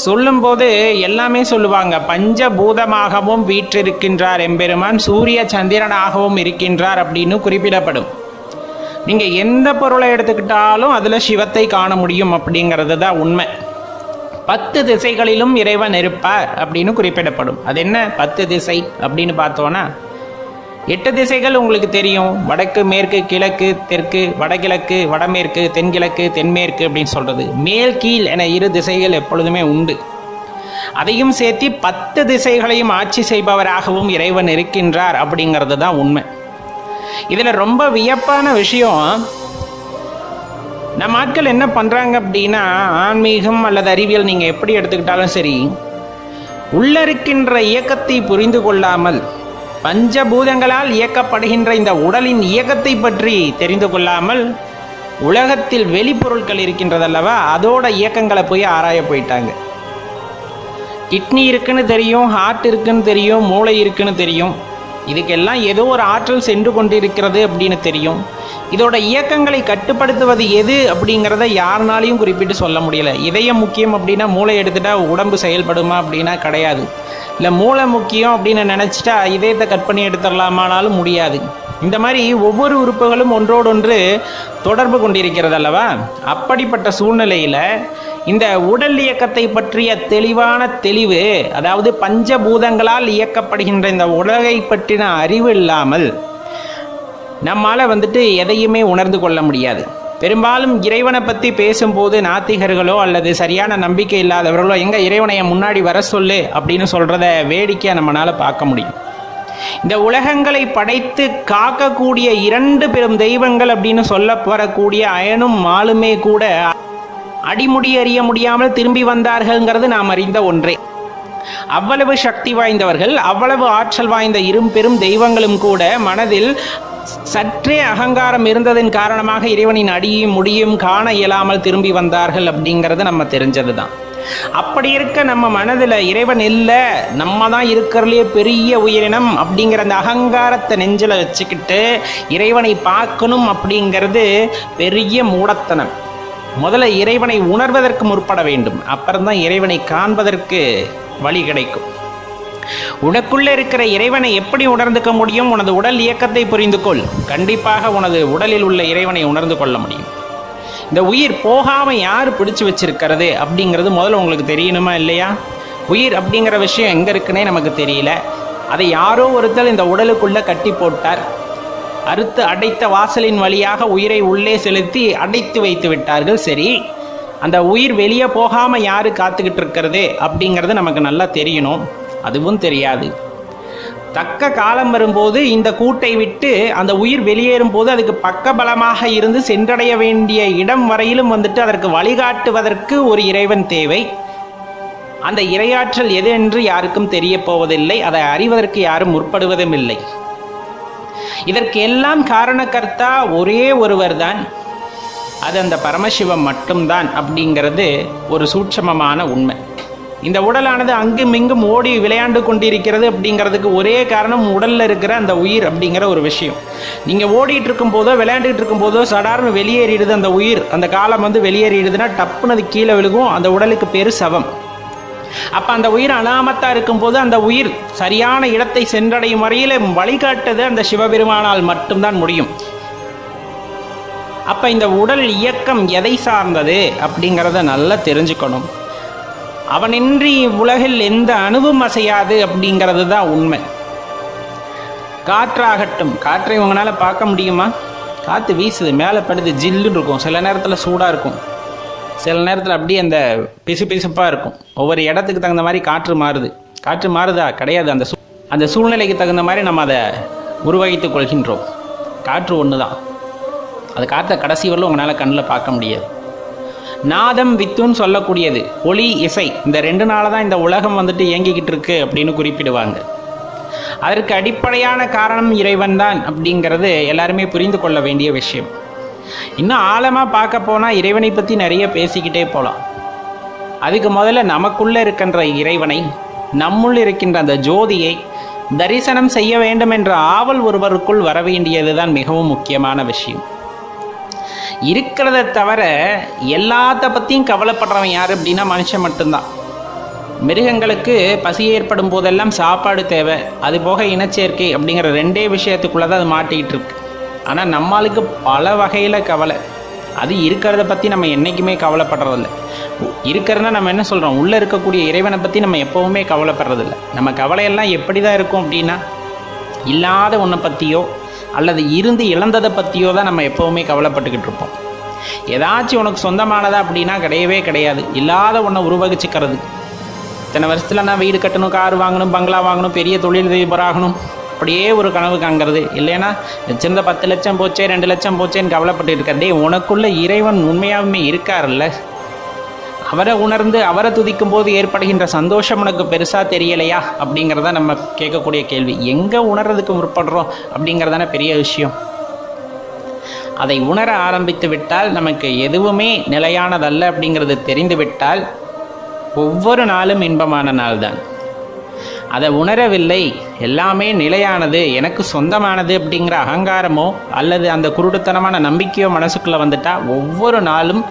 சொல்லும்போது எல்லாமே சொல்லுவாங்க. பஞ்சபூதமாகவும் வீற்றிருக்கின்றார் எம்பெருமான், சூரிய சந்திரனாகவும் இருக்கின்றார் அப்படின்னு குறிப்பிடப்படும். நீங்கள் எந்த பொருளை எடுத்துக்கிட்டாலும் அதில் சிவத்தை காண முடியும் அப்படிங்கிறது தான் உண்மை. 10 திசைகளிலும் இறைவன் இருப்பார் அப்படின்னு குறிப்பிடப்படும். அது என்ன 10 திசை அப்படின்னு பார்த்தோன்னா, 8 திசைகள் உங்களுக்கு தெரியும். வடக்கு, மேற்கு, கிழக்கு, தெற்கு, வடகிழக்கு, வடமேற்கு, தென்கிழக்கு, தென்மேற்கு அப்படின்னு சொல்கிறது. மேல் கீழ் என 2 திசைகள் எப்பொழுதுமே உண்டு. அதையும் சேர்த்து 10 திசைகளையும் ஆட்சி செய்பவராகவும் இறைவன் இருக்கின்றார் அப்படிங்கிறது தான் உண்மை. இதில் ரொம்ப வியப்பான விஷயம், நம்ம ஆட்கள் என்ன பண்ணுறாங்க அப்படின்னா, ஆன்மீகம் அல்லது அறிவியல் நீங்கள் எப்படி எடுத்துக்கிட்டாலும் சரி, உள்ள இருக்கின்ற இயக்கத்தை புரிந்து கொள்ளாமல் பஞ்சபூதங்களால் இயக்கப்படுகின்ற இந்த உடலின் இயக்கத்தை பற்றி தெரிந்து கொள்ளாமல் உலகத்தில் வெளிப்பொருட்கள் இருக்கின்றதல்லவா, அதோட இயக்கங்களை போய் ஆராய போயிட்டாங்க. கிட்னி இருக்குன்னு தெரியும், ஹார்ட் இருக்குன்னு தெரியும், மூளை இருக்குன்னு தெரியும். இதுக்கெல்லாம் ஏதோ ஒரு ஆற்றல் சென்று கொண்டிருக்கிறது அப்படின்னு தெரியும். இதோட இயக்கங்களை கட்டுப்படுத்துவது எது அப்படிங்கிறத யாருனாலையும் குறிப்பிட்டு சொல்ல முடியல. இதயம் முக்கியம் அப்படின்னா மூளை எடுத்துட்டா உடம்பு செயல்படுமா அப்படின்னா கிடையாது. இல்லை மூளை முக்கியம் அப்படின்னு நினச்சிட்டா இதயத்தை கட் பண்ணி எடுத்துடலாமானாலும் முடியாது. இந்த மாதிரி ஒவ்வொரு உறுப்புகளும் ஒன்றோடொன்று தொடர்பு கொண்டிருக்கிறது அல்லவா. அப்படிப்பட்ட சூழ்நிலையில் இந்த உடல் இயக்கத்தை பற்றிய தெளிவான தெளிவு, அதாவது பஞ்சபூதங்களால் இயக்கப்படுகின்ற இந்த உலகை பற்றின அறிவு இல்லாமல் நம்மால் எதையுமே உணர்ந்து கொள்ள முடியாது. பெரும்பாலும் இறைவனை பற்றி பேசும்போது நாத்திகர்களோ அல்லது சரியான நம்பிக்கை இல்லாதவர்களோ எங்கே இறைவனைய முன்னாடி வர சொல்லு அப்படின்னு சொல்கிறத வேடிக்கையாக நம்மளால் பார்க்க முடியும். இந்த உலகங்களை படைத்து காக்கக்கூடிய 2 பெரும் தெய்வங்கள் அப்படின்னு சொல்ல வரக்கூடிய அயனும் மாலுமே கூட அடிமுடி அறிய முடியாமல் திரும்பி வந்தார்கள்ங்கிறது நாம் அறிந்த ஒன்றே. அவ்வளவு சக்தி வாய்ந்தவர்கள், அவ்வளவு ஆற்றல் வாய்ந்த 2 பெரும் தெய்வங்களும் கூட மனதில் சற்றே அகங்காரம் இருந்ததன் காரணமாக இறைவனின் அடியும் முடியும் காண இயலாமல் திரும்பி வந்தார்கள் அப்படிங்கிறது நம்ம தெரிஞ்சது தான். அப்படி இருக்க நம்ம மனதில் இறைவன் இல்லை, நம்ம தான் இருக்கிறதுலே பெரிய உயிரினம் அப்படிங்கிற அந்த அகங்காரத்தை நெஞ்சில் வச்சுக்கிட்டு இறைவனை பார்க்கணும் அப்படிங்கிறது பெரிய மூடத்தனம். முதல்ல இறைவனை உணர்வதற்கு முற்பட வேண்டும், அப்புறம்தான் இறைவனை காண்பதற்கு வழி கிடைக்கும். உனக்குள்ளே இருக்கிற இறைவனை எப்படி உணர்ந்துக்க முடியும்? உனது உடல் இயக்கத்தை புரிந்து கொள், கண்டிப்பாக உனது உடலில் உள்ள இறைவனை உணர்ந்து கொள்ள முடியும். இந்த உயிர் போகாமல் யார் பிடிச்சு வச்சிருக்கிறது அப்படிங்கிறது முதல்ல உங்களுக்கு தெரியணுமா இல்லையா? உயிர் அப்படிங்கிற விஷயம் எங்கே இருக்குன்னே நமக்கு தெரியல. அதை யாரோ ஒருத்தர் இந்த உடலுக்குள்ளே கட்டி போட்டார். அறுத்து அடைத்த வாசலின் வழியாக உயிரை உள்ளே செலுத்தி அடைத்து வைத்து விட்டார்கள். சரி, அந்த உயிர் வெளியே போகாமல் யார் காத்துக்கிட்டு இருக்கிறது அப்படிங்கிறது நமக்கு நல்லா தெரியணும். அதுவும் தெரியாது. தக்க காலம் வரும்போது இந்த கூட்டை விட்டு அந்த உயிர் வெளியேறும் போது அதுக்கு பக்கபலமாக இருந்து சென்றடைய வேண்டிய இடம் வரையிலும் அதற்கு வழிகாட்டுவதற்கு ஒரு இறைவன் தேவை. அந்த இறையாற்றல் எது என்று யாருக்கும் தெரிய போவதில்லை, அதை அறிவதற்கு யாரும் முற்படுவதும் இல்லை. இதற்கு எல்லாம் காரணக்கர்த்தா ஒரே ஒருவர் தான், அது அந்த பரமசிவம் மட்டும்தான் அப்படிங்கிறது ஒரு சூட்சமமான உண்மை. இந்த உடலானது அங்கும் இங்கும் ஓடி விளையாண்டு கொண்டிருக்கிறது அப்படிங்கிறதுக்கு ஒரே காரணம் உடலில் இருக்கிற அந்த உயிர் அப்படிங்கிற ஒரு விஷயம். நீங்கள் ஓடிட்டு இருக்கும் போதோ விளையாண்டுட்டு இருக்கும் போதோ சடார்னு வெளியேறிடுது அந்த உயிர். அந்த காலம் வெளியேறிடுதுன்னா டப்புனது கீழே விழுகும். அந்த உடலுக்கு பேர் சவம். அப்போ அந்த உயிர் அனாமத்தாக இருக்கும்போது அந்த உயிர் சரியான இடத்தை சென்றடையும் வரையில் வழிகாட்டுது அந்த சிவபெருமானால் மட்டும்தான் முடியும். அப்போ இந்த உடல் இயக்கம் எதை சார்ந்தது அப்படிங்கிறத நல்லா தெரிஞ்சுக்கணும். அவனின்றி உலகில் எந்த அணுவும் அசையாது அப்படிங்கிறது தான் உண்மை. காற்றாகட்டும், காற்றை உங்களால் பார்க்க முடியுமா? காற்று வீசுது, மேலே படுது, ஜில்லுன்னு இருக்கும். சில நேரத்தில் சூடாக இருக்கும், சில நேரத்தில் அப்படியே அந்த பிசு பிசுப்பாக இருக்கும். ஒவ்வொரு இடத்துக்கு தகுந்த மாதிரி காற்று மாறுது. காற்று மாறுதா? கிடையாது. அந்த சூழ்நிலைக்கு தகுந்த மாதிரி நம்ம அதை உருவகித்துக் கொள்கின்றோம். காற்று ஒன்று தான். அது காற்றை கடைசி வரலும் உங்களால் கண்ணில் பார்க்க முடியாது. நாதம் வித்துன்னு சொல்லக்கூடியது, ஒளி இசை, இந்த 2 நாளாக தான் இந்த உலகம் இயங்கிக்கிட்டு இருக்கு அப்படின்னு குறிப்பிடுவாங்க. அதற்கு அடிப்படையான காரணம் இறைவன் தான் அப்படிங்கிறது எல்லாருமே புரிந்து கொள்ள வேண்டிய விஷயம். இன்னும் ஆழமாக பார்க்க போனால் இறைவனை பற்றி நிறைய பேசிக்கிட்டே போகலாம். அதுக்கு முதல்ல நமக்குள்ளே இருக்கின்ற இறைவனை, நம்முள் இருக்கின்ற அந்த ஜோதியை தரிசனம் செய்ய வேண்டும் என்ற ஆவல் ஒருவருக்குள் வர வேண்டியது தான் மிகவும் முக்கியமான விஷயம். இருக்கிறத தவிர எல்லாத்த பற்றியும் கவலைப்படுறவன் யார் அப்படின்னா மனுஷன் மட்டும்தான். மிருகங்களுக்கு பசி ஏற்படும் போதெல்லாம் சாப்பாடு தேவை, அது போக இனச்சேர்க்கை அப்படிங்கிற ரெண்டே விஷயத்துக்குள்ளே தான் அது மாட்டிக்கிட்டு இருக்கு. ஆனால் நம்மளுக்கு பல வகையில் கவலை. அது இருக்கிறத பற்றி நம்ம என்றைக்குமே கவலைப்படுறதில்ல. இருக்கிறதுனா நம்ம என்ன சொல்கிறோம், உள்ளே இருக்கக்கூடிய இறைவனை பற்றி நம்ம எப்போவுமே கவலைப்படுறதில்ல. நம்ம கவலையெல்லாம் எப்படி தான் இருக்கும் அப்படின்னா, இல்லாத ஒன்றை பற்றியோ அல்லது இருந்து இழந்ததை பற்றியோ தான் நம்ம எப்போவுமே கவலைப்பட்டுக்கிட்டு இருப்போம். ஏதாச்சும் உனக்கு சொந்தமானதா அப்படின்னா கிடையவே கிடையாது. இல்லாத ஒன்றை உருவகிச்சுக்கிறது. இத்தனை வருஷத்தில் நான் வீடு கட்டணும், கார் வாங்கணும், பங்களா வாங்கணும், பெரிய தொழிலதிபராகணும், அப்படியே ஒரு கனவு காண்கிறது. இல்லைன்னா வச்சிருந்த 10 லட்சம் போச்சே, 2 லட்சம் போச்சேன்னு கவலைப்பட்டு இருக்கிறதே. உனக்குள்ள இறைவன் உண்மையாகவுமே இருக்காருல்ல, அவரை உணர்ந்து அவரை துதிக்கும் போது ஏற்படுகின்ற சந்தோஷம் உனக்கு பெருசாக தெரியலையா அப்படிங்கிறத நம்ம கேட்கக்கூடிய கேள்வி. எங்கே உணர்றதுக்கு முற்படுறோம் அப்படிங்கிறதான பெரிய விஷயம். அதை உணர ஆரம்பித்து விட்டால் நமக்கு எதுவுமே நிலையானதல்ல அப்படிங்கிறது தெரிந்து விட்டால் ஒவ்வொரு நாளும் இன்பமான நாள் தான். அதை உணரவில்லை, எல்லாமே நிலையானது, எனக்கு சொந்தமானது அப்படிங்கிற அகங்காரமோ அல்லது அந்த குருடுத்தனமான நம்பிக்கையோ மனசுக்குள்ளே வந்துட்டால் ஒவ்வொரு நாளும்